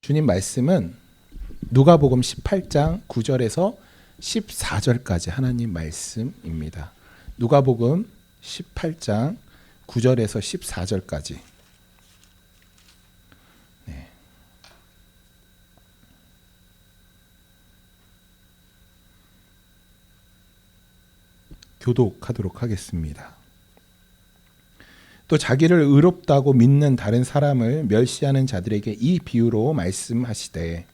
주님 말씀은 누가복음 18장 9절에서 14절까지 하나님 말씀입니다. 누가복음 18장 9절에서 14절까지. 네. 교독하도록 하겠습니다. 또 자기를 의롭다고 믿는 다른 사람을 멸시하는 자들에게 이 비유로 말씀하시되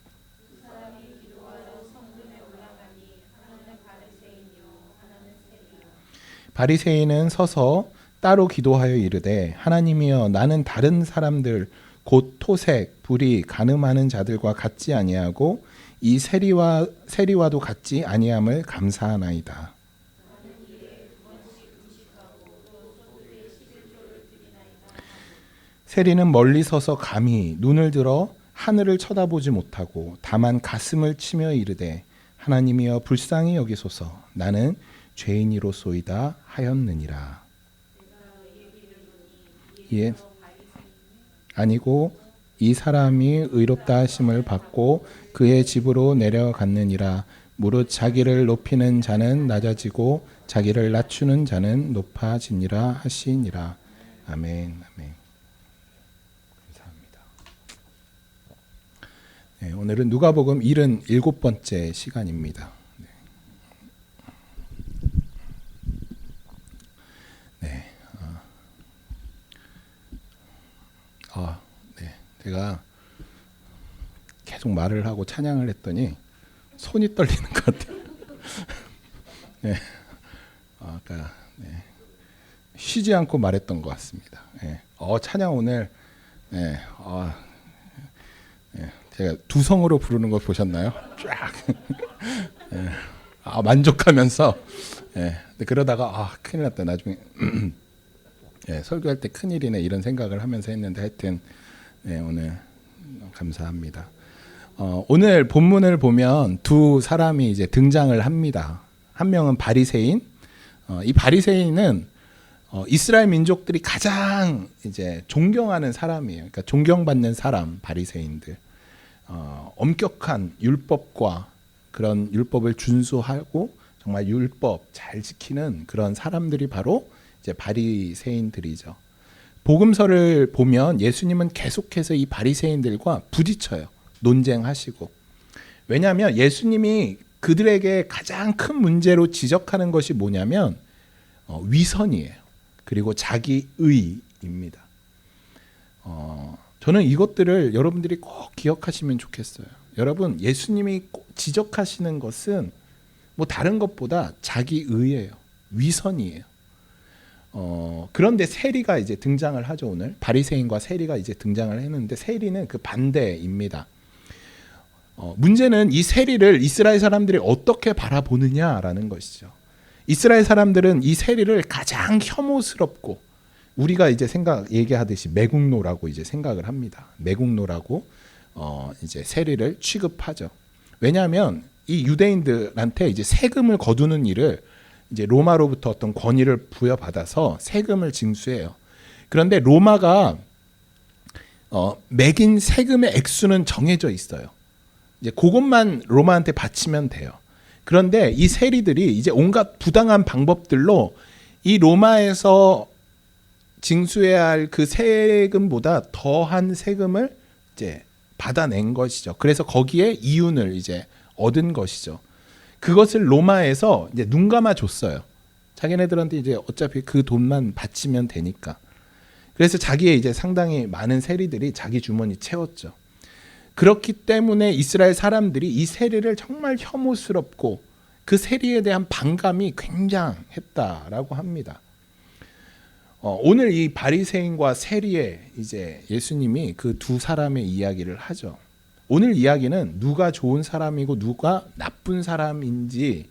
바리새인은 서서 따로 기도하여 이르되 하나님이여 나는 다른 사람들 곧 토색, 불의, 간음하는 자들과 같지 아니하고 이 세리와도 같지 아니함을 감사하나이다. 세리는 멀리 서서 감히 눈을 들어 하늘을 쳐다보지 못하고 다만 가슴을 치며 이르되 하나님이여 불쌍히 여기소서 나는 죄인이로소이다 하였느니라. 예. 아니고 이 사람이 의롭다 하심을 받고 그의 집으로 내려갔느니라. 무릇 자기를 높이는 자는 낮아지고 자기를 낮추는 자는 높아지니라 하시니라. 아멘. 아멘. 감사합니다. 네, 오늘은 누가복음 77번째 시간입니다. 네. 제가 계속 말을 하고 찬양을 했더니 손이 떨리는 것 같아요. 네. 아까 쉬지 않고 말했던 것 같습니다. 네. 찬양 오늘 제가 두성으로 부르는 거 보셨나요? 쫙. 네. 만족하면서 근데 그러다가 큰일 났다 나중에 설교할 때 큰일이네 이런 생각을 하면서 했는데 하여튼 오늘 감사합니다. 오늘 본문을 보면 두 사람이 이제 등장을 합니다. 한 명은 바리새인. 이 바리새인은 이스라엘 민족들이 가장 이제 존경하는 사람이에요. 그러니까 존경받는 사람 바리새인들. 엄격한 율법과 그런 율법을 준수하고 정말 율법 잘 지키는 그런 사람들이 바로 이제 바리새인들이죠. 복음서를 보면 예수님은 계속해서 이 바리새인들과 부딪혀요. 논쟁하시고. 왜냐하면 예수님이 그들에게 가장 큰 문제로 지적하는 것이 뭐냐면 위선이에요. 그리고 자기의입니다. 저는 이것들을 여러분들이 꼭 기억하시면 좋겠어요. 여러분, 예수님이 꼭 지적하시는 것은 뭐 다른 것보다 자기의예요. 위선이에요. 그런데 세리가 이제 등장을 하죠. 오늘 바리새인과 세리가 이제 등장을 했는데 세리는 그 반대입니다. 문제는 이 세리를 이스라엘 사람들이 어떻게 바라보느냐라는 것이죠. 이스라엘 사람들은 이 세리를 가장 혐오스럽고 우리가 이제 얘기하듯이 매국노라고 이제 생각을 합니다. 매국노라고 이제 세리를 취급하죠. 왜냐하면 이 유대인들한테 이제 세금을 거두는 일을 이제 로마로부터 어떤 권위를 부여받아서 세금을 징수해요. 그런데 로마가 매긴 세금의 액수는 정해져 있어요. 이제 그것만 로마한테 바치면 돼요. 그런데 이 세리들이 이제 온갖 부당한 방법들로 이 로마에서 징수해야 할 그 세금보다 더한 세금을 이제 받아낸 것이죠. 그래서 거기에 이윤을 이제 얻은 것이죠. 그것을 로마에서 이제 눈 감아 줬어요. 자기네들한테 이제 어차피 그 돈만 바치면 되니까. 그래서 자기의 이제 상당히 많은 세리들이 자기 주머니 채웠죠. 그렇기 때문에 이스라엘 사람들이 이 세리를 정말 혐오스럽고 그 세리에 대한 반감이 굉장했다라고 합니다. 오늘 이 바리새인과 세리의 이제 예수님이 그 두 사람의 이야기를 하죠. 오늘 이야기는 누가 좋은 사람이고 누가 나쁜 사람인지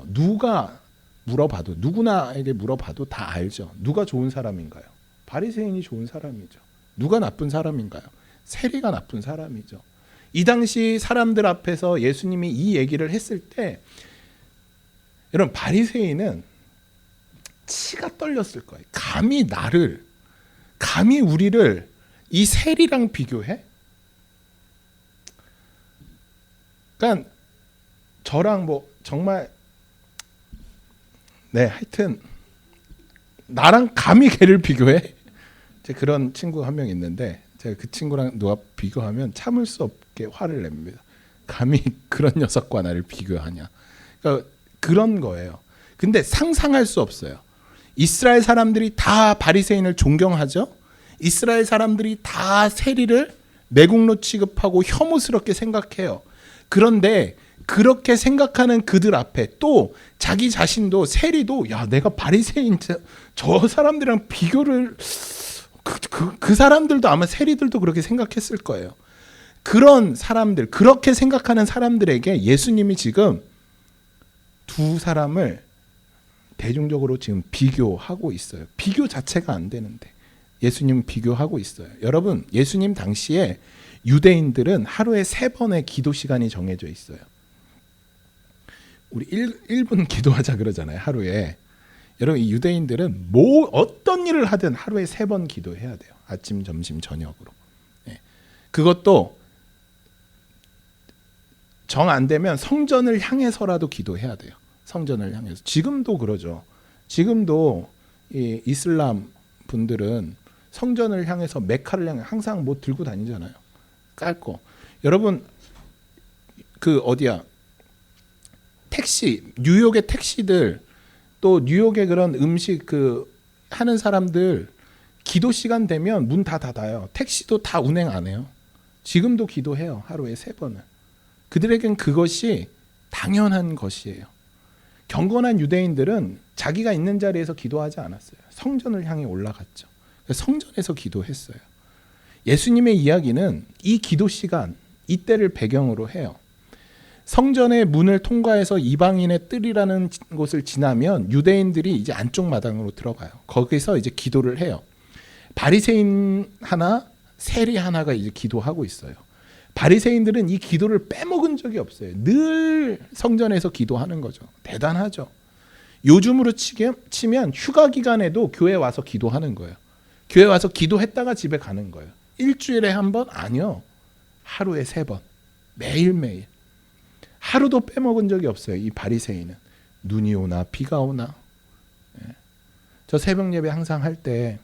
누가 물어봐도 누구나에게 물어봐도 다 알죠. 누가 좋은 사람인가요? 바리새인이 좋은 사람이죠. 누가 나쁜 사람인가요? 세리가 나쁜 사람이죠. 이 당시 사람들 앞에서 예수님이 이 얘기를 했을 때 여러분 바리새인은 치가 떨렸을 거예요. 감히 우리를 이 세리랑 비교해? 그러니까 저랑 뭐 정말 하여튼 나랑 감히 걔를 비교해? 그런 친구가 한 명 있는데 제가 그 친구랑 누가 비교하면 참을 수 없게 화를 냅니다. 감히 그런 녀석과 나를 비교하냐. 그러니까 그런 거예요. 근데 상상할 수 없어요. 이스라엘 사람들이 다 바리새인을 존경하죠. 이스라엘 사람들이 다 세리를 매국노 취급하고 혐오스럽게 생각해요. 그런데 그렇게 생각하는 그들 앞에 또 자기 자신도 세리도 야 내가 바리새인 저 사람들이랑 비교를 그 사람들도 아마 세리들도 그렇게 생각했을 거예요. 그런 사람들 그렇게 생각하는 사람들에게 예수님이 지금 두 사람을 대중적으로 지금 비교하고 있어요. 비교 자체가 안 되는데 예수님은 비교하고 있어요. 여러분 예수님 당시에 유대인들은 하루에 3번의 기도 시간이 정해져 있어요. 우리 1분 기도하자 그러잖아요. 하루에. 여러분 이 유대인들은 어떤 일을 하든 하루에 3번 기도해야 돼요. 아침, 점심, 저녁으로. 그것도 정 안 되면 성전을 향해서라도 기도해야 돼요. 성전을 향해서. 지금도 그러죠. 지금도 이 이슬람 분들은 성전을 향해서 메카를 향해 항상 뭐 들고 다니잖아요. 깔고. 여러분 그 어디야? 택시, 뉴욕의 택시들 또 뉴욕의 그런 음식 그 하는 사람들 기도 시간 되면 문 다 닫아요. 택시도 다 운행 안 해요. 지금도 기도해요. 하루에 3번을. 그들에겐 그것이 당연한 것이에요. 경건한 유대인들은 자기가 있는 자리에서 기도하지 않았어요. 성전을 향해 올라갔죠. 성전에서 기도했어요. 예수님의 이야기는 이 기도 시간, 이때를 배경으로 해요. 성전의 문을 통과해서 이방인의 뜰이라는 곳을 지나면 유대인들이 이제 안쪽 마당으로 들어가요. 거기서 이제 기도를 해요. 바리새인 하나, 세리 하나가 이제 기도하고 있어요. 바리새인들은 이 기도를 빼먹은 적이 없어요. 늘 성전에서 기도하는 거죠. 대단하죠. 요즘으로 치면 휴가 기간에도 교회 와서 기도하는 거예요. 교회 와서 기도했다가 집에 가는 거예요. 일주일에 한 번? 아니요. 하루에 3번. 매일매일. 하루도 빼먹은 적이 없어요. 이 바리새인은. 눈이 오나 비가 오나. 저 새벽 예배 항상 할 때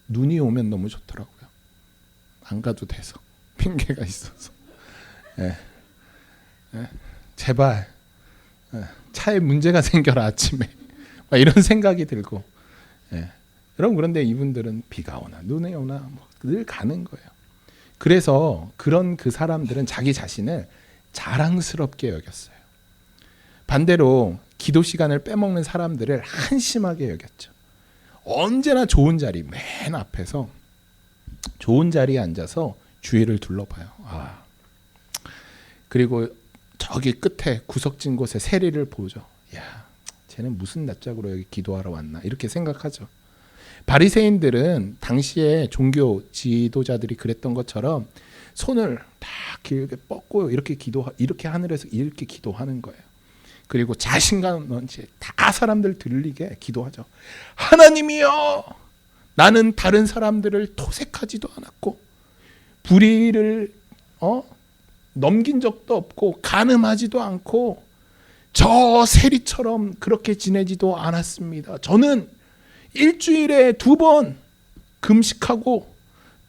눈이 오면 너무 좋더라고요. 안 가도 돼서. 핑계가 있어서. 제발 차에 문제가 생겨라 아침에. 막 이런 생각이 들고. 여러분 그런데 이분들은 비가 오나 눈이 오나 뭐 늘 가는 거예요. 그래서 그런 그 사람들은 자기 자신을 자랑스럽게 여겼어요. 반대로 기도 시간을 빼먹는 사람들을 한심하게 여겼죠. 언제나 좋은 자리 맨 앞에서 좋은 자리에 앉아서 주위를 둘러봐요. 그리고 저기 끝에 구석진 곳에 세리를 보죠. 야, 쟤는 무슨 낯짝으로 여기 기도하러 왔나 이렇게 생각하죠. 바리새인들은 당시에 종교 지도자들이 그랬던 것처럼 손을 다 길게 뻗고 이렇게 하늘에서 이렇게 기도하는 거예요. 그리고 자신감 넘치게 다 사람들 들리게 기도하죠. 하나님이여, 나는 다른 사람들을 토색하지도 않았고 불의를 넘긴 적도 없고 간음하지도 않고 저 세리처럼 그렇게 지내지도 않았습니다. 저는 일주일에 2번 금식하고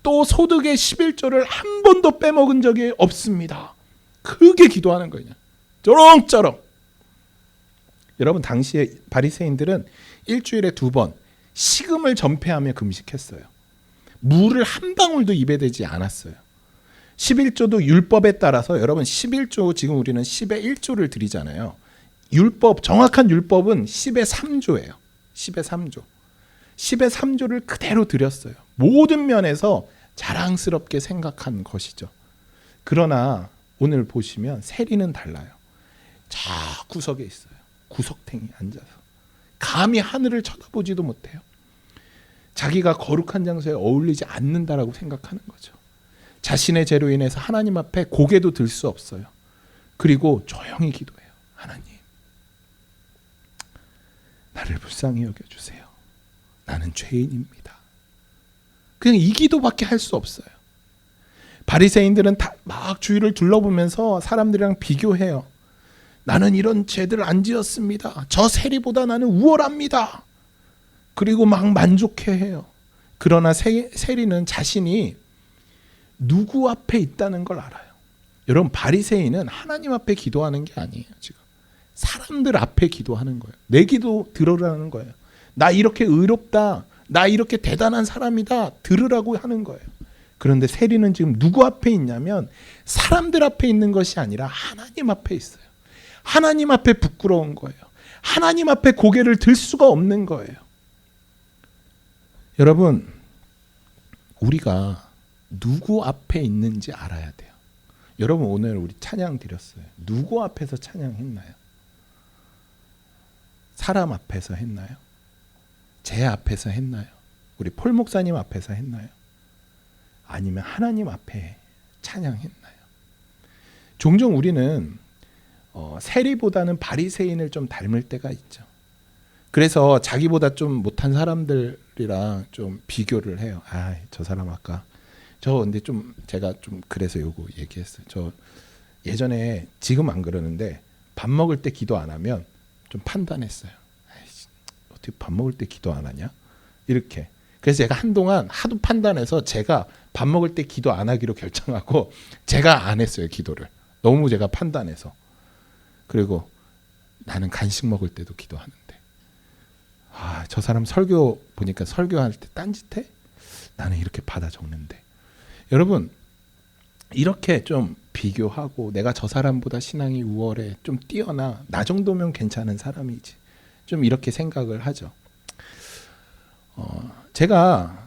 또 소득의 11조를 한 번도 빼먹은 적이 없습니다. 크게 기도하는 거예요. 쩌렁쩌렁. 여러분 당시에 바리새인들은 일주일에 2번 식음을 전폐하며 금식했어요. 물을 한 방울도 입에 대지 않았어요. 11조도 율법에 따라서 여러분 11조 지금 우리는 10의 1조를 드리잖아요. 정확한 율법은 10의 3조예요. 10의 3조. 10의 3조를 그대로 드렸어요. 모든 면에서 자랑스럽게 생각한 것이죠. 그러나 오늘 보시면 세리는 달라요. 저 구석에 있어요. 구석탱이 앉아서. 감히 하늘을 쳐다보지도 못해요. 자기가 거룩한 장소에 어울리지 않는다라고 생각하는 거죠. 자신의 죄로 인해서 하나님 앞에 고개도 들 수 없어요. 그리고 조용히 기도해요. 하나님, 나를 불쌍히 여겨주세요. 나는 죄인입니다. 그냥 이 기도밖에 할 수 없어요. 바리새인들은 다 막 주위를 둘러보면서 사람들이랑 비교해요. 나는 이런 죄를 안 지었습니다. 저 세리보다 나는 우월합니다. 그리고 막 만족해해요. 그러나 세리는 자신이 누구 앞에 있다는 걸 알아요. 여러분, 바리새인은 하나님 앞에 기도하는 게 아니에요. 지금 사람들 앞에 기도하는 거예요. 내 기도 들으라는 거예요. 나 이렇게 의롭다, 나 이렇게 대단한 사람이다 들으라고 하는 거예요. 그런데 세리는 지금 누구 앞에 있냐면 사람들 앞에 있는 것이 아니라 하나님 앞에 있어요. 하나님 앞에 부끄러운 거예요. 하나님 앞에 고개를 들 수가 없는 거예요. 여러분, 우리가 누구 앞에 있는지 알아야 돼요. 여러분, 오늘 우리 찬양 드렸어요. 누구 앞에서 찬양했나요? 사람 앞에서 했나요? 제 앞에서 했나요? 우리 폴 목사님 앞에서 했나요? 아니면 하나님 앞에 찬양했나요? 종종 우리는 세리보다는 바리새인을 좀 닮을 때가 있죠. 그래서 자기보다 좀 못한 사람들이랑 좀 비교를 해요. 아, 저 사람 아까 근데 좀 제가 좀 그래서 요거 얘기했어요. 저 예전에, 지금 안 그러는데 밥 먹을 때 기도 안 하면 좀 판단했어요. 아이씨, 어떻게 밥 먹을 때 기도 안 하냐? 이렇게. 그래서 제가 한동안 하도 판단해서 제가 밥 먹을 때 기도 안 하기로 결정하고 제가 안 했어요, 기도를. 너무 제가 판단해서. 그리고 나는 간식 먹을 때도 기도하는데, 저 사람 설교 보니까 설교할 때 딴짓해? 나는 이렇게 받아 적는데. 여러분, 이렇게 좀 비교하고 내가 저 사람보다 신앙이 우월해, 좀 뛰어나, 나 정도면 괜찮은 사람이지, 좀 이렇게 생각을 하죠. 제가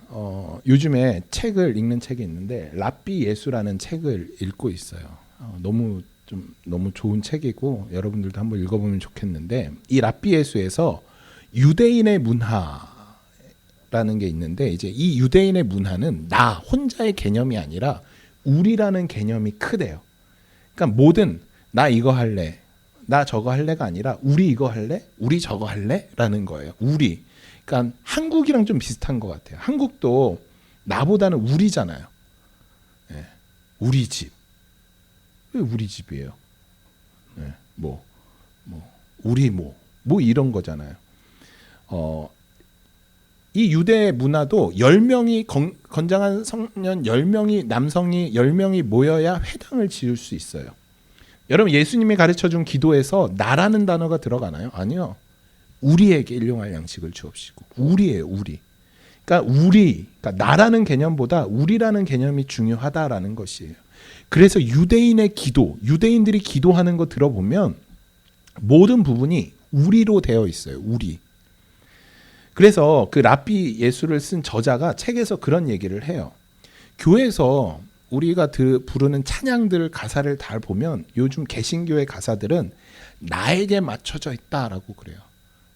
요즘에 책을 읽는 책이 있는데 랍비 예수라는 책을 읽고 있어요. 너무 좋은 책이고 여러분들도 한번 읽어보면 좋겠는데, 이 랍비 예수에서 유대인의 문화라는 게 있는데, 이제 이 유대인의 문화는 나 혼자의 개념이 아니라 우리라는 개념이 크대요. 그러니까 뭐든 나 이거 할래, 나 저거 할래가 아니라 우리 이거 할래, 우리 저거 할래라는 거예요. 우리. 그러니까 한국이랑 좀 비슷한 것 같아요. 한국도 나보다는 우리잖아요. 네. 우리 집. 왜 우리 집이에요? 네. 우리 이런 거잖아요. 이 유대 문화도 10명이 건장한 청년 10명이, 남성이 10명이 모여야 회당을 지을 수 있어요. 여러분, 예수님이 가르쳐준 기도에서 나라는 단어가 들어가나요? 아니요. 우리에게 일용할 양식을 주옵시고. 우리예요, 우리. 그러니까 나라는 개념보다 우리라는 개념이 중요하다라는 것이에요. 그래서 유대인의 기도, 유대인들이 기도하는 거 들어보면 모든 부분이 우리로 되어 있어요. 우리. 그래서 그 랍비 예수를 쓴 저자가 책에서 그런 얘기를 해요. 교회에서 우리가 부르는 찬양들 가사를 다 보면 요즘 개신교의 가사들은 나에게 맞춰져 있다라고 그래요.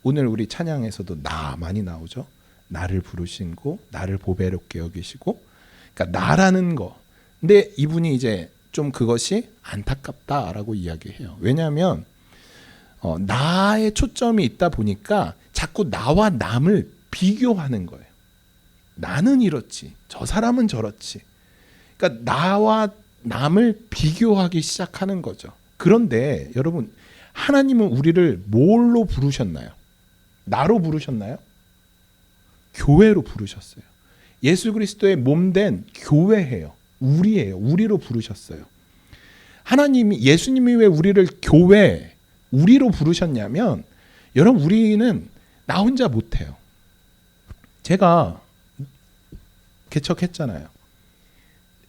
오늘 우리 찬양에서도 나 많이 나오죠. 나를 부르시고 나를 보배롭게 여기시고, 그러니까 나라는 거. 근데 이분이 이제 좀 그것이 안타깝다라고 이야기해요. 왜냐하면 나의 초점이 있다 보니까 자꾸 나와 남을 비교하는 거예요. 나는 이렇지, 저 사람은 저렇지. 그러니까 나와 남을 비교하기 시작하는 거죠. 그런데 여러분, 하나님은 우리를 뭘로 부르셨나요? 나로 부르셨나요? 교회로 부르셨어요. 예수 그리스도의 몸된 교회예요. 우리예요. 우리로 부르셨어요. 예수님이 왜 우리를 교회, 우리로 부르셨냐면, 여러분, 우리는 나 혼자 못해요. 제가 개척했잖아요.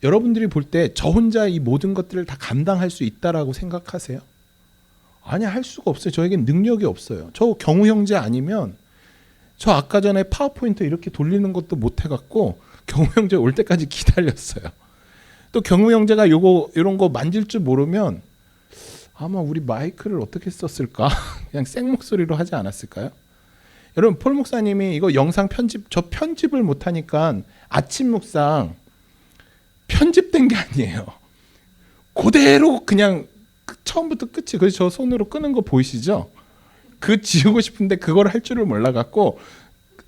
여러분들이 볼 때 저 혼자 이 모든 것들을 다 감당할 수 있다라고 생각하세요? 아니, 할 수가 없어요. 저에겐 능력이 없어요. 저 경우 형제 아니면 저 아까 전에 파워포인트 이렇게 돌리는 것도 못 해갖고 경우 형제 올 때까지 기다렸어요. 또 경우 형제가 이런 거 만질 줄 모르면 아마 우리 마이크를 어떻게 썼을까? 그냥 생 목소리로 하지 않았을까요? 여러분, 폴 목사님이 이거 영상 저 편집을 못하니까 아침 묵상 편집된 게 아니에요. 그대로 그냥 처음부터 끝이. 그래서 저 손으로 끄는 거 보이시죠? 그 지우고 싶은데 그걸 할 줄을 몰라갖고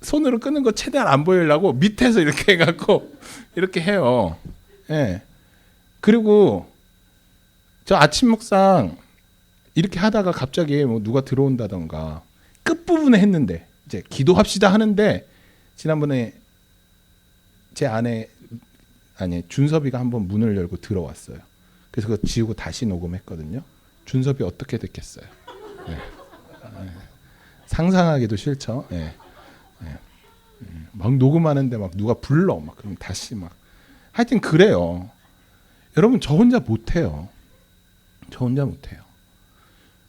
손으로 끄는 거 최대한 안 보이려고 밑에서 이렇게 해갖고 이렇게 해요. 예. 그리고 저 아침 묵상 이렇게 하다가 갑자기 뭐 누가 들어온다던가 끝부분에 했는데 이제 기도합시다 하는데 지난번에 제 아내 아니 준섭이가 한번 문을 열고 들어왔어요. 그래서 그거 지우고 다시 녹음했거든요. 준섭이 어떻게 됐겠어요? 네. 네. 상상하기도 싫죠. 네. 네. 막 녹음하는데 막 누가 불러 막 그럼 다시 막 하여튼 그래요. 여러분 저 혼자 못해요. 저 혼자 못해요.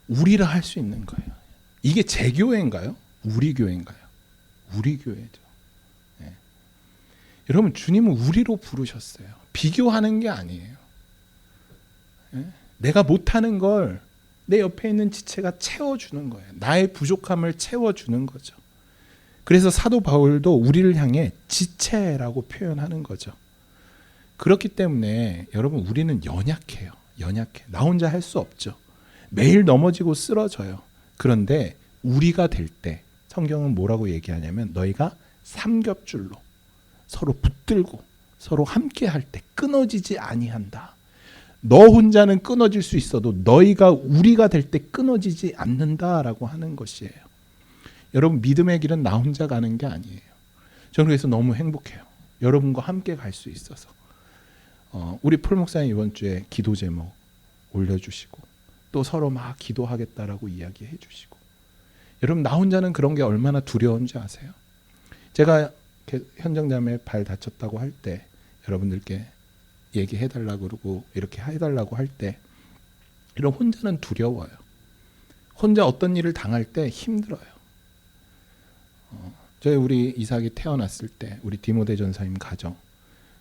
우리라 할 수 있는 거예요. 이게 제 교회인가요? 우리 교회인가요? 우리 교회죠. 네. 여러분 주님은 우리로 부르셨어요. 비교하는 게 아니에요. 네? 내가 못하는 걸 내 옆에 있는 지체가 채워주는 거예요. 나의 부족함을 채워주는 거죠. 그래서 사도 바울도 우리를 향해 지체라고 표현하는 거죠. 그렇기 때문에 여러분 우리는 연약해요. 연약해. 나 혼자 할 수 없죠. 매일 넘어지고 쓰러져요. 그런데 우리가 될 때 성경은 뭐라고 얘기하냐면 너희가 삼겹줄로 서로 붙들고 서로 함께 할 때 끊어지지 아니한다. 너 혼자는 끊어질 수 있어도 너희가 우리가 될 때 끊어지지 않는다라고 하는 것이에요. 여러분 믿음의 길은 나 혼자 가는 게 아니에요. 저는 그래서 너무 행복해요. 여러분과 함께 갈 수 있어서. 우리 폴 목사님 이번 주에 기도 제목 올려주시고 또 서로 막 기도하겠다라고 이야기해 주시고 여러분 나 혼자는 그런 게 얼마나 두려운지 아세요? 제가 현정자매 발 다쳤다고 할 때 여러분들께 얘기해달라고 그러고 이렇게 해달라고 할 때 이런 혼자는 두려워요. 혼자 어떤 일을 당할 때 힘들어요. 저희 우리 이삭이 태어났을 때 우리 디모데 전사님 가정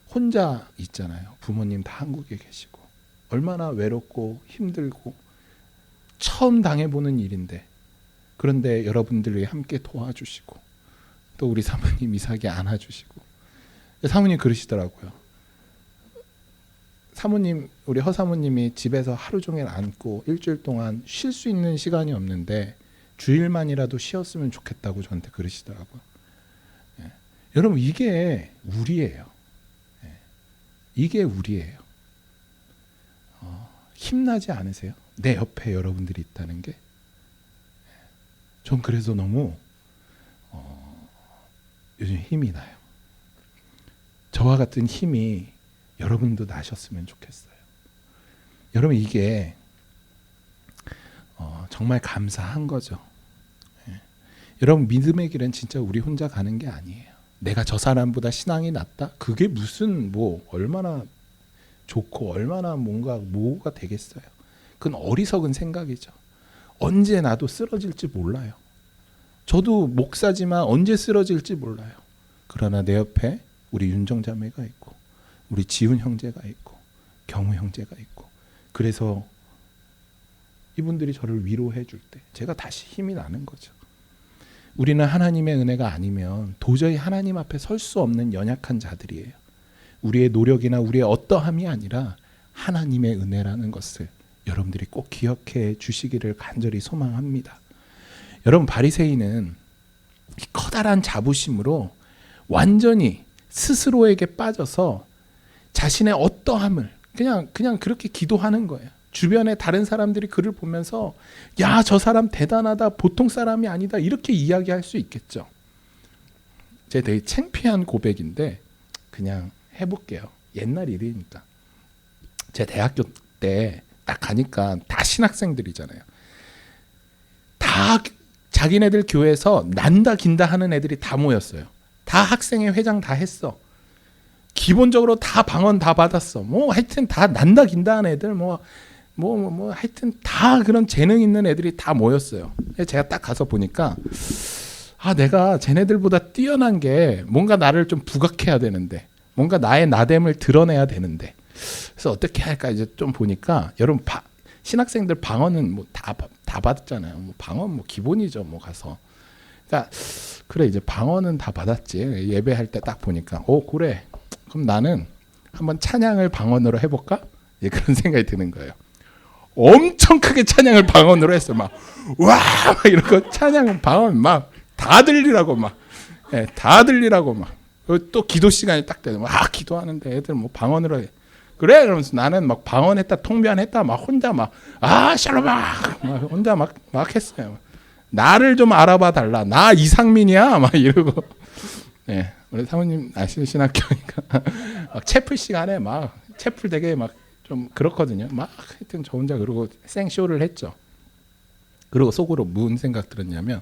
혼자 있잖아요. 부모님 다 한국에 계시고 얼마나 외롭고 힘들고 처음 당해보는 일인데 그런데 여러분들이 함께 도와주시고 또 우리 사모님 이삭이 안아주시고 사모님 그러시더라고요. 사모님 우리 허사모님이 집에서 하루 종일 앉고 일주일 동안 쉴 수 있는 시간이 없는데 주일만이라도 쉬었으면 좋겠다고 저한테 그러시더라고요. 예. 여러분 이게 우리예요. 예. 이게 우리예요. 힘나지 않으세요? 내 옆에 여러분들이 있다는 게. 전 그래서 너무 요즘 힘이 나요. 저와 같은 힘이 여러분도 나셨으면 좋겠어요. 여러분 이게 정말 감사한 거죠. 예. 여러분 믿음의 길은 진짜 우리 혼자 가는 게 아니에요. 내가 저 사람보다 신앙이 낫다? 그게 무슨 뭐 얼마나 좋고 얼마나 뭔가 뭐가 되겠어요. 그건 어리석은 생각이죠. 언제 나도 쓰러질지 몰라요. 저도 목사지만 언제 쓰러질지 몰라요. 그러나 내 옆에 우리 윤정자매가 있고 우리 지훈 형제가 있고 경우 형제가 있고 그래서 이분들이 저를 위로해 줄 때 제가 다시 힘이 나는 거죠. 우리는 하나님의 은혜가 아니면 도저히 하나님 앞에 설 수 없는 연약한 자들이에요. 우리의 노력이나 우리의 어떠함이 아니라 하나님의 은혜라는 것을 여러분들이 꼭 기억해 주시기를 간절히 소망합니다. 여러분 바리새인은 이 커다란 자부심으로 완전히 스스로에게 빠져서 자신의 어떠함을 그냥 그렇게 기도하는 거예요. 주변에 다른 사람들이 그를 보면서 야, 저 사람 대단하다, 보통 사람이 아니다 이렇게 이야기할 수 있겠죠. 제 되게 창피한 고백인데 그냥 해볼게요. 옛날 일이니까. 제 대학교 때 딱 가니까 다 신학생들이잖아요. 다 자기네들 교회에서 난다 긴다 하는 애들이 다 모였어요. 다 학생회 회장 다 했어. 기본적으로 다 방언 다 받았어. 뭐 하여튼 다 난다 긴다 하는 애들 뭐 하여튼 다 그런 재능 있는 애들이 다 모였어요. 제가 딱 가서 보니까 내가 쟤네들보다 뛰어난 게 뭔가 나를 좀 부각해야 되는데 뭔가 나의 나됨을 드러내야 되는데 그래서 어떻게 할까 이제 좀 보니까 여러분 신학생들 방언은 뭐 다 받았잖아요. 뭐 방언 뭐 기본이죠. 뭐 가서 그러니까 그래 이제 방언은 다 받았지. 예배할 때 딱 보니까 그래. 그럼 나는 한번 찬양을 방언으로 해볼까? 예, 그런 생각이 드는 거예요. 엄청 크게 찬양을 방언으로 했어. 막 이러고 찬양 방언 막 다 들리라고 막, 다 들리라고 막. 또 기도 시간이 딱 되면 기도하는데 애들 뭐 방언으로 해. 그래 그러면서 나는 막 방언했다 통변했다 막 혼자 막 샬롬 막 혼자 막 했어요. 나를 좀 알아봐 달라. 나 이상민이야 막 이러고. 네, 우리 사모님 신학교니까 막 채플 시간에 막 채플 되게 막 좀 그렇거든요. 막 하여튼 저 혼자 그러고 생쇼를 했죠. 그리고 속으로 무슨 생각 들었냐면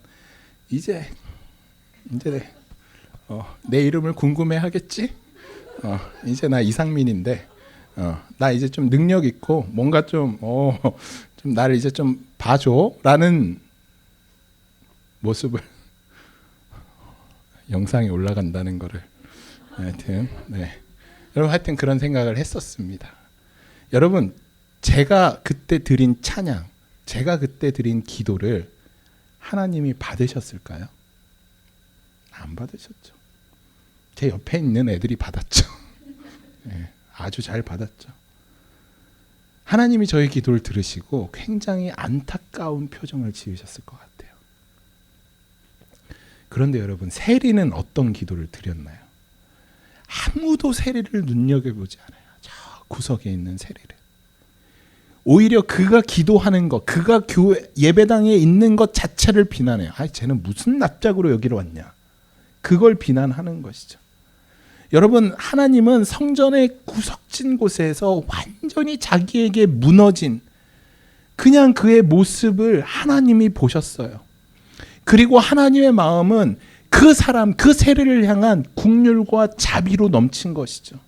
이제 내 이름을 궁금해하겠지? 이제 나 이상민인데 나 이제 좀 능력 있고 뭔가 좀 나를 이제 좀 봐줘라는 모습을 영상에 올라간다는 거를 하여튼 여러분 하여튼 그런 생각을 했었습니다. 여러분 제가 그때 드린 찬양, 제가 그때 드린 기도를 하나님이 받으셨을까요? 안 받으셨죠. 제 옆에 있는 애들이 받았죠. 네, 아주 잘 받았죠. 하나님이 저의 기도를 들으시고 굉장히 안타까운 표정을 지으셨을 것 같아요. 그런데 여러분 세리는 어떤 기도를 드렸나요? 아무도 세리를 눈여겨보지 않아요. 저 구석에 있는 세리를. 오히려 그가 기도하는 것, 그가 교회 예배당에 있는 것 자체를 비난해요. 쟤는 무슨 납작으로 여기로 왔냐. 그걸 비난하는 것이죠. 여러분 하나님은 성전의 구석진 곳에서 완전히 자기에게 무너진 그냥 그의 모습을 하나님이 보셨어요. 그리고 하나님의 마음은 그 사람, 그 세리를 향한 긍휼과 자비로 넘친 것이죠.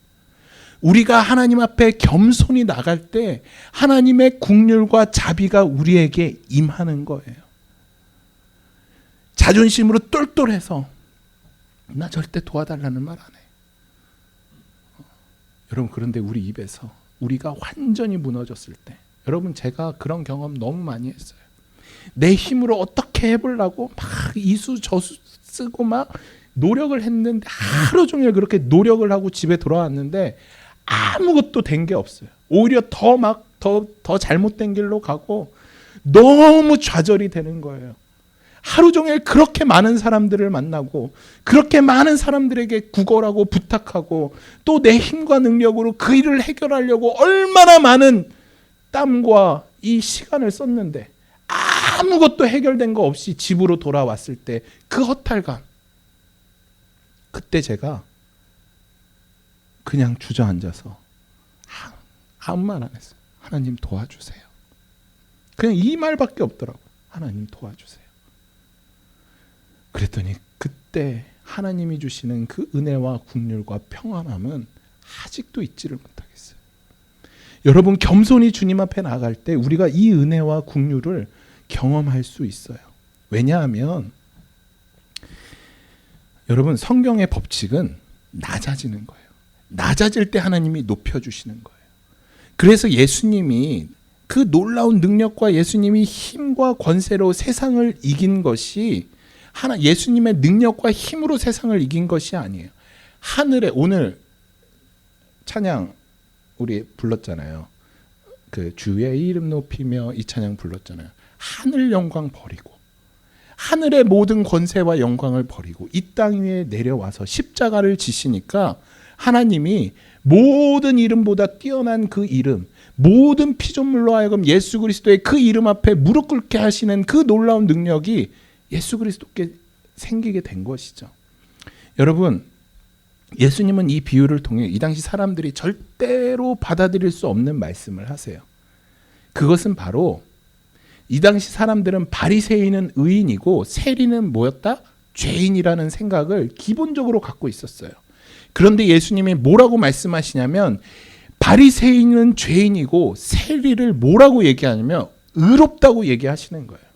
우리가 하나님 앞에 겸손히 나갈 때 하나님의 긍휼과 자비가 우리에게 임하는 거예요. 자존심으로 똘똘해서 나 절대 도와달라는 말 안 해. 여러분 그런데 우리 입에서 우리가 완전히 무너졌을 때 여러분 제가 그런 경험 너무 많이 했어요. 내 힘으로 어떻게 해보려고 막 이수 저수 쓰고 막 노력을 했는데 하루 종일 그렇게 노력을 하고 집에 돌아왔는데 아무것도 된 게 없어요. 오히려 더 잘못된 길로 가고 너무 좌절이 되는 거예요. 하루 종일 그렇게 많은 사람들을 만나고 그렇게 많은 사람들에게 구걸하고 부탁하고 또 내 힘과 능력으로 그 일을 해결하려고 얼마나 많은 땀과 이 시간을 썼는데 아무것도 해결된 거 없이 집으로 돌아왔을 때 그 허탈감, 그때 제가 그냥 주저앉아서 아무 말 안 했어요. 하나님 도와주세요. 그냥 이 말밖에 없더라고요. 하나님 도와주세요. 그랬더니 그때 하나님이 주시는 그 은혜와 긍휼과 평안함은 아직도 잊지를 못하겠어요. 여러분 겸손히 주님 앞에 나갈 때 우리가 이 은혜와 긍휼을 경험할 수 있어요. 왜냐하면 여러분 성경의 법칙은 낮아지는 거예요. 낮아질 때 하나님이 높여주시는 거예요. 그래서 예수님이 그 놀라운 능력과 예수님이 힘과 권세로 세상을 이긴 것이 예수님의 능력과 힘으로 세상을 이긴 것이 아니에요. 하늘에 오늘 찬양 우리 불렀잖아요. 그 주의 이름 높이며 이 찬양 불렀잖아요. 하늘 영광 버리고 하늘의 모든 권세와 영광을 버리고 이 땅 위에 내려와서 십자가를 지시니까 하나님이 모든 이름보다 뛰어난 그 이름, 모든 피조물로 하여금 예수 그리스도의 그 이름 앞에 무릎 꿇게 하시는 그 놀라운 능력이 예수 그리스도께 생기게 된 것이죠. 여러분, 예수님은 이 비유를 통해 이 당시 사람들이 절대로 받아들일 수 없는 말씀을 하세요. 그것은 바로 이 당시 사람들은 바리새인은 의인이고 세리는 뭐였다? 죄인이라는 생각을 기본적으로 갖고 있었어요. 그런데 예수님이 뭐라고 말씀하시냐면 바리새인은 죄인이고 세리를 뭐라고 얘기하냐면 의롭다고 얘기하시는 거예요.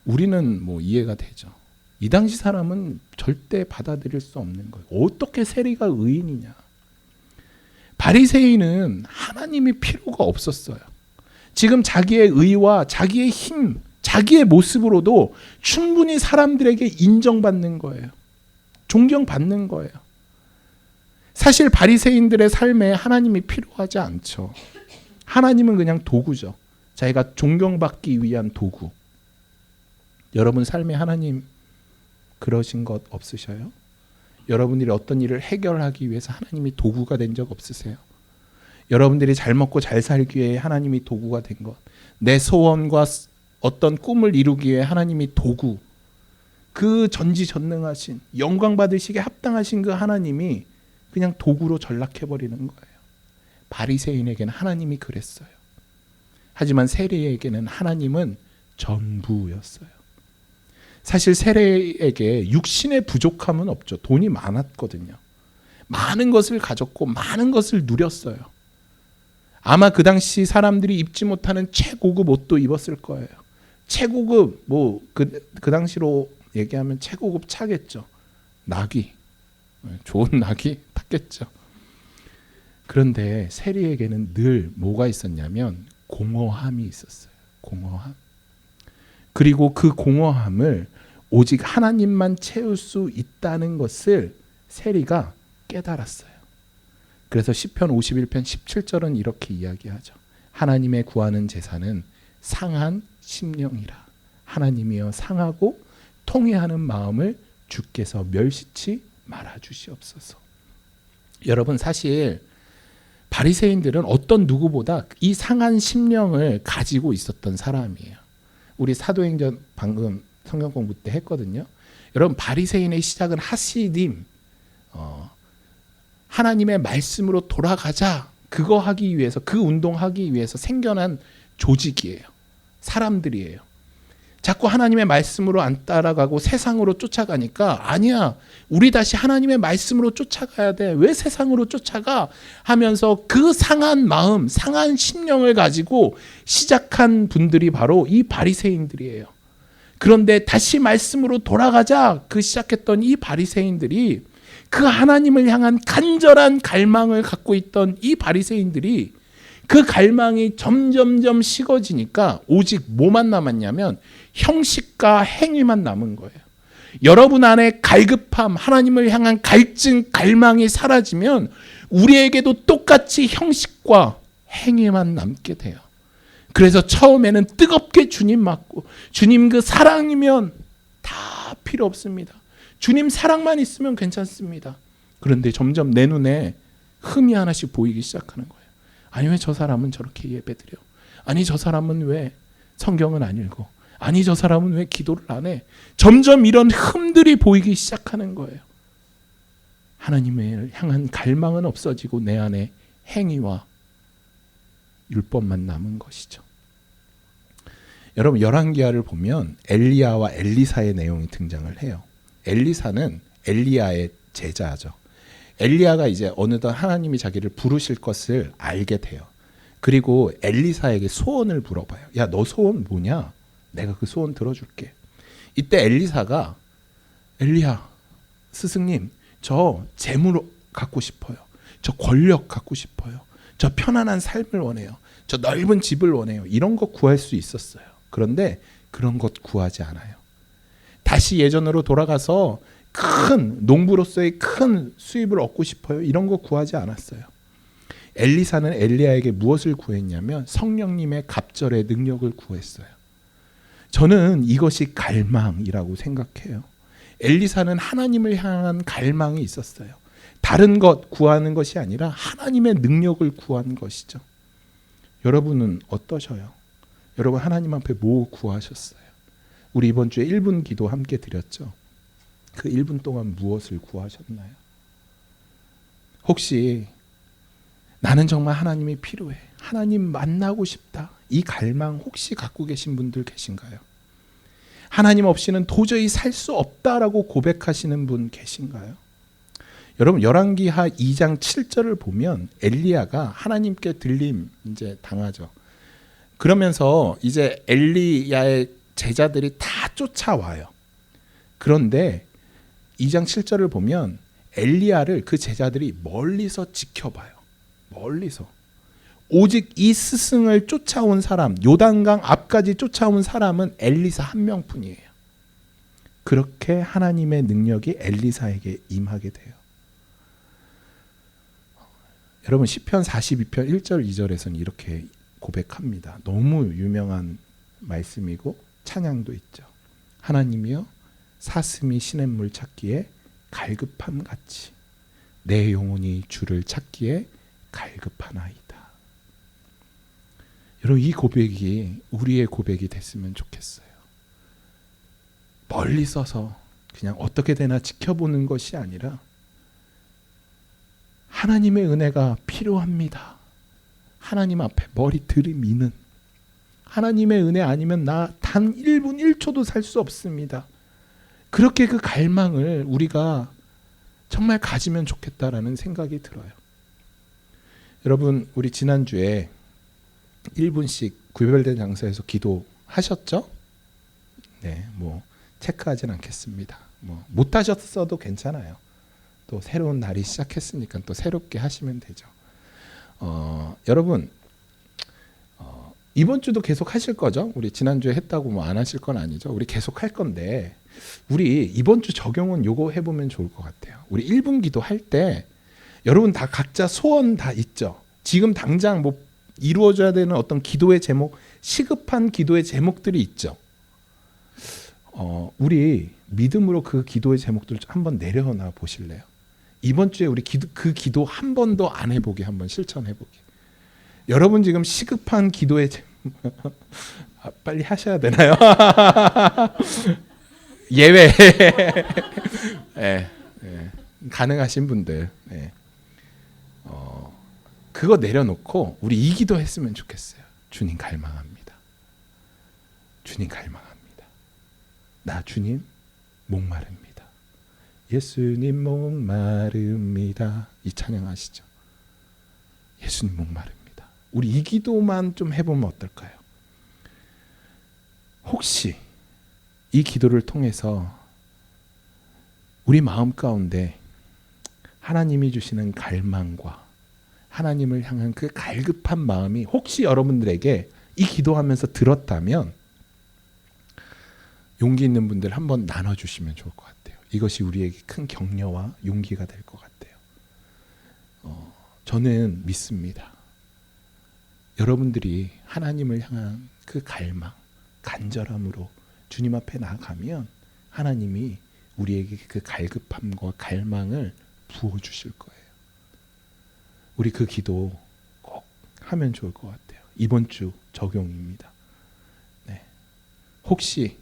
우리는 뭐 이해가 되죠. 이 당시 사람은 절대 받아들일 수 없는 거예요. 어떻게 세리가 의인이냐? 바리새인은 하나님이 필요가 없었어요. 지금 자기의 의와 자기의 힘, 자기의 모습으로도 충분히 사람들에게 인정받는 거예요. 존경받는 거예요. 사실 바리새인들의 삶에 하나님이 필요하지 않죠. 하나님은 그냥 도구죠. 자기가 존경받기 위한 도구. 여러분 삶에 하나님 그러신 것 없으셔요? 여러분들이 어떤 일을 해결하기 위해서 하나님이 도구가 된 적 없으세요? 여러분들이 잘 먹고 잘 살기 위해 하나님이 도구가 된 것, 내 소원과 어떤 꿈을 이루기 위해 하나님이 도구, 그 전지전능하신 영광 받으시기에 합당하신 그 하나님이 그냥 도구로 전락해버리는 거예요. 바리새인에게는 하나님이 그랬어요. 하지만 세리에게는 하나님은 전부였어요. 사실 세리에게 육신의 부족함은 없죠. 돈이 많았거든요. 많은 것을 가졌고 많은 것을 누렸어요. 아마 그 당시 사람들이 입지 못하는 최고급 옷도 입었을 거예요. 최고급 그 당시로 얘기하면 최고급 차겠죠. 낙이, 좋은 낙이 탔겠죠. 그런데 세리에게는 늘 뭐가 있었냐면 공허함이 있었어요. 공허함. 그리고 그 공허함을 오직 하나님만 채울 수 있다는 것을 세리가 깨달았어요. 그래서 시편 51편 17절은 이렇게 이야기하죠. 하나님의 구하는 제사는 상한 심령이라. 하나님이여 상하고 통회하는 마음을 주께서 멸시치 말아 주시옵소서. 여러분, 사실 바리새인들은 어떤 누구보다 이 상한 심령을 가지고 있었던 사람이에요. 우리 사도행전 방금 성경 공부 때 했거든요. 여러분, 바리새인의 시작은 하시딤, 하나님의 말씀으로 돌아가자, 그거 하기 위해서, 그 운동하기 위해서 생겨난 조직이에요. 사람들이에요. 자꾸 하나님의 말씀으로 안 따라가고 세상으로 쫓아가니까, 아니야, 우리 다시 하나님의 말씀으로 쫓아가야 돼. 왜 세상으로 쫓아가? 하면서 그 상한 마음, 상한 심령을 가지고 시작한 분들이 바로 이 바리새인들이에요. 그런데 다시 말씀으로 돌아가자, 그 시작했던 이 바리새인들이, 그 하나님을 향한 간절한 갈망을 갖고 있던 이 바리새인들이 그 갈망이 점점점 식어지니까 오직 뭐만 남았냐면 형식과 행위만 남은 거예요. 여러분 안에 갈급함, 하나님을 향한 갈증, 갈망이 사라지면 우리에게도 똑같이 형식과 행위만 남게 돼요. 그래서 처음에는 뜨겁게 주님 맞고, 주님 그 사랑이면 다 필요 없습니다. 주님 사랑만 있으면 괜찮습니다. 그런데 점점 내 눈에 흠이 하나씩 보이기 시작하는 거예요. 아니, 왜 저 사람은 저렇게 예배드려? 아니, 저 사람은 왜 성경은 안 읽어? 아니, 저 사람은 왜 기도를 안 해? 점점 이런 흠들이 보이기 시작하는 거예요. 하나님을 향한 갈망은 없어지고 내 안에 행위와 율법만 남은 것이죠. 여러분, 열왕기하를 보면 엘리야와 엘리사의 내용이 등장을 해요. 엘리사는 엘리야의 제자죠. 엘리야가 이제 어느덧 하나님이 자기를 부르실 것을 알게 돼요. 그리고 엘리사에게 소원을 물어봐요. 야, 너 소원 뭐냐? 내가 그 소원 들어줄게. 이때 엘리사가, 엘리야, 스승님, 저 재물 갖고 싶어요. 저 권력 갖고 싶어요. 저 편안한 삶을 원해요. 저 넓은 집을 원해요. 이런 거 구할 수 있었어요. 그런데 그런 것 구하지 않아요. 다시 예전으로 돌아가서 큰 농부로서의 큰 수입을 얻고 싶어요. 이런 거 구하지 않았어요. 엘리사는 엘리야에게 무엇을 구했냐면 성령님의 갑절의 능력을 구했어요. 저는 이것이 갈망이라고 생각해요. 엘리사는 하나님을 향한 갈망이 있었어요. 다른 것 구하는 것이 아니라 하나님의 능력을 구한 것이죠. 여러분은 어떠셔요? 여러분, 하나님 앞에 뭐 구하셨어요? 우리 이번 주에 1분 기도 함께 드렸죠. 그 1분 동안 무엇을 구하셨나요? 혹시 나는 정말 하나님이 필요해, 하나님 만나고 싶다, 이 갈망 혹시 갖고 계신 분들 계신가요? 하나님 없이는 도저히 살 수 없다라고 고백하시는 분 계신가요? 여러분, 열왕기하 2장 7절을 보면 엘리야가 하나님께 들림 이제 당하죠. 그러면서 이제 엘리야의 제자들이 다 쫓아와요. 그런데 2장 7절을 보면 엘리야를 그 제자들이 멀리서 지켜봐요. 멀리서. 오직 이 스승을 쫓아온 사람, 요단강 앞까지 쫓아온 사람은 엘리사 한 명뿐이에요. 그렇게 하나님의 능력이 엘리사에게 임하게 돼요. 여러분, 시편 42편 1절 2절에서는 이렇게 고백합니다. 너무 유명한 말씀이고 찬양도 있죠. 하나님이여, 사슴이 시냇물 찾기에 갈급함 같이 내 영혼이 주를 찾기에 갈급하나이다. 여러분, 이 고백이 우리의 고백이 됐으면 좋겠어요. 멀리 서서 그냥 어떻게 되나 지켜보는 것이 아니라 하나님의 은혜가 필요합니다. 하나님 앞에 머리 들이미는, 하나님의 은혜 아니면 나 단 1분 1초도 살 수 없습니다. 그렇게 그 갈망을 우리가 정말 가지면 좋겠다라는 생각이 들어요. 여러분, 우리 지난주에 1분씩 구별된 장소에서 기도하셨죠? 네, 뭐 체크하진 않겠습니다. 뭐 못하셨어도 괜찮아요. 또 새로운 날이 시작했으니까 또 새롭게 하시면 되죠. 여러분, 이번 주도 계속 하실 거죠? 우리 지난주에 했다고 뭐 안 하실 건 아니죠? 우리 계속 할 건데, 우리 이번 주 적용은 요거 해보면 좋을 것 같아요. 우리 1분 기도 할 때 여러분 다 각자 소원 다 있죠? 지금 당장 뭐 이루어져야 되는 어떤 기도의 제목, 시급한 기도의 제목들이 있죠? 우리 믿음으로 그 기도의 제목들을 한번 내려놔 보실래요? 이번 주에 우리 그 기도 한 번도 안 해보게, 한번 실천해보게. 여러분 지금 시급한 기도의 빨리 하셔야 되나요? 예외. 네, 네. 가능하신 분들, 네. 그거 내려놓고 우리 이 기도 했으면 좋겠어요. 주님 갈망합니다. 주님 갈망합니다. 나 주님 목마릅니다. 예수님 목마릅니다. 이 찬양 아시죠? 예수님 목마릅니다. 우리 이 기도만 좀 해보면 어떨까요? 혹시 이 기도를 통해서 우리 마음 가운데 하나님이 주시는 갈망과 하나님을 향한 그 갈급한 마음이 혹시 여러분들에게 이 기도하면서 들었다면 용기 있는 분들 한번 나눠주시면 좋을 것 같아요. 이것이 우리에게 큰 격려와 용기가 될 것 같아요. 저는 믿습니다. 여러분들이 하나님을 향한 그 갈망, 간절함으로 주님 앞에 나아가면 하나님이 우리에게 그 갈급함과 갈망을 부어주실 거예요. 우리 그 기도 꼭 하면 좋을 것 같아요. 이번 주 적용입니다. 네. 혹시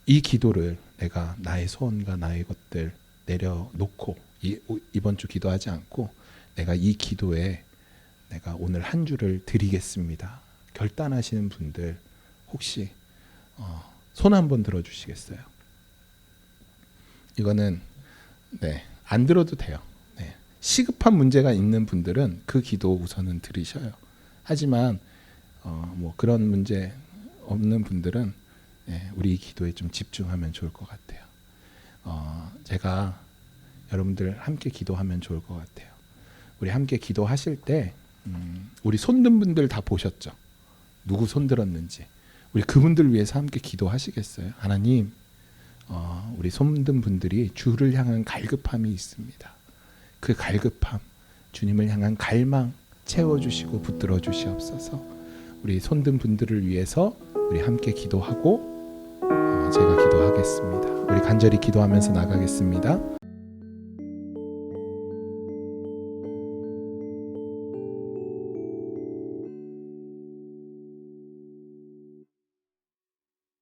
이 기도를 내가 나의 소원과 나의 것들 내려놓고 이번 주 기도하지 않고 내가 이 기도에 내가 오늘 한 주를 드리겠습니다. 결단하시는 분들 혹시 손 한번 들어주시겠어요? 이거는 안 들어도 돼요. 시급한 문제가 있는 분들은 그 기도 우선은 들으셔요. 하지만 뭐 그런 문제 없는 분들은 우리 기도에 좀 집중하면 좋을 것 같아요. 제가 여러분들 함께 기도하면 좋을 것 같아요. 우리 함께 기도하실 때 우리 손든 분들 다 보셨죠? 누구 손 들었는지. 우리 그분들 위해서 함께 기도하시겠어요? 하나님, 우리 손든 분들이 주를 향한 갈급함이 있습니다. 그 갈급함, 주님을 향한 갈망 채워주시고 붙들어 주시옵소서. 우리 손든 분들을 위해서 우리 함께 기도하고 제가 기도하겠습니다. 우리 간절히 기도하면서 나가겠습니다.